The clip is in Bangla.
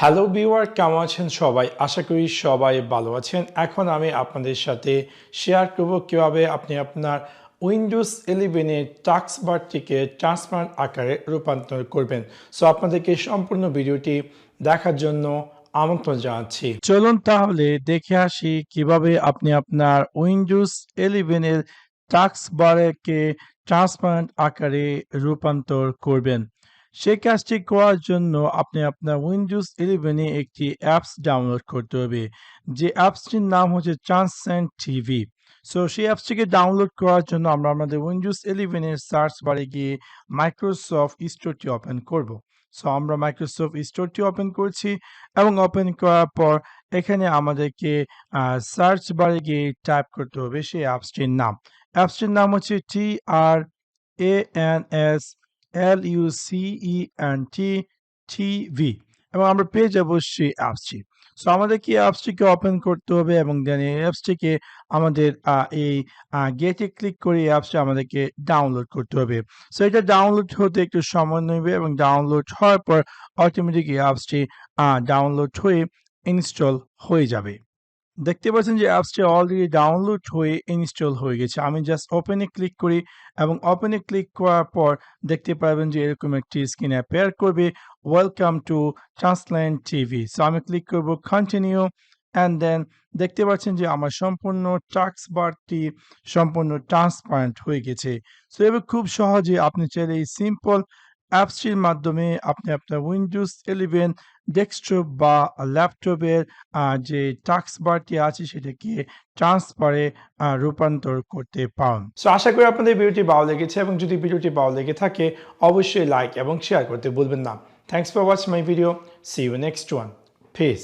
হ্যালো ভিউয়ার, কেমন আছেন সবাই? আশা করি সবাই ভালো আছেন। এখন আমি আপনাদের সাথে শেয়ার করব কিভাবে আপনি আপনার উইন্ডোজ 11 এর টাস্কবারটিকে ট্রান্সপারেন্ট আকারে রূপান্তর করবেন। সো আপনাদেরকে সম্পূর্ণ ভিডিওটি দেখার জন্য আমন্ত্রণ জানাচ্ছি। চলুন তাহলে দেখে আসি কিভাবে আপনি আপনার উইন্ডোজ 11 এর টাস্কবারকে ট্রান্সপারেন্ট আকারে রূপান্তর করবেন। সেই কাজটি করার জন্য আপনি আপনার উইন্ডোজ 11 এ একটি অ্যাপস ডাউনলোড করতে হবে। যে অ্যাপসটির নাম হচ্ছে ট্রান্সপারেন্ট টিভি। সো সেই অ্যাপসটিকে ডাউনলোড করার জন্য আমরা আমাদের উইন্ডোজ 11 এর সার্চ বারে গিয়ে মাইক্রোসফট স্টোরটি ওপেন করব। সো আমরা মাইক্রোসফট স্টোরটি ওপেন করছি এবং ওপেন করার পর এখানে আমাদেরকে সার্চ বারে গিয়ে টাইপ করতে হবে সেই অ্যাপসটির নাম। অ্যাপসটির নাম হচ্ছে TRANS LUCENT TV এবং আমরা পেয়ে যাবো সেই অ্যাপসটি। সো আমাদেরকে এই অ্যাপসটিকে ওপেন করতে হবে এবং দেন এই অ্যাপসটিকে আমাদের এই গেটে ক্লিক করে এই অ্যাপসটা আমাদেরকে ডাউনলোড করতে হবে। সো এটা ডাউনলোড হতে একটু সময় নেবে এবং ডাউনলোড হওয়ার পর অটোমেটিক এই অ্যাপসটি ডাউনলোড হয়ে ইনস্টল হয়ে যাবে। দেখতে পাচ্ছেন যে অ্যাপসটি অলরেডি ডাউনলোড হয়ে ইনস্টল হয়ে গেছে। আমি জাস্ট ওপেনে ক্লিক করি এবং ওপেনে ক্লিক করার পর দেখতে পারবেন যে এরকম একটি স্ক্রিন অ্যাপিয়ার করবে, welcome to transparent TV. So আমি ক্লিক করব কন্টিনিউ অ্যান্ড দেন দেখতে পাচ্ছেন যে আমার সম্পূর্ণ টাস্ক বারটি সম্পূর্ণ ট্রান্সপারেন্ট হয়ে গেছে। সো এবার খুব সহজে আপনি চাইলে এই সিম্পল অ্যাপসটির মাধ্যমে আপনি আপনার উইন্ডোজ 11 ডেস্কটপ বা ল্যাপটপের যে টাস্ক বারটি আছে সেটাকে ট্রান্সপারে রূপান্তর করতে পারেন। সো আশা করি আপনাদের ভিডিওটি ভালো লেগেছে এবং যদি ভিডিওটি ভালো লেগে থাকে অবশ্যই লাইক এবং শেয়ার করতে ভুলবেন না। Thanks for watching my video. See you next one. Piece.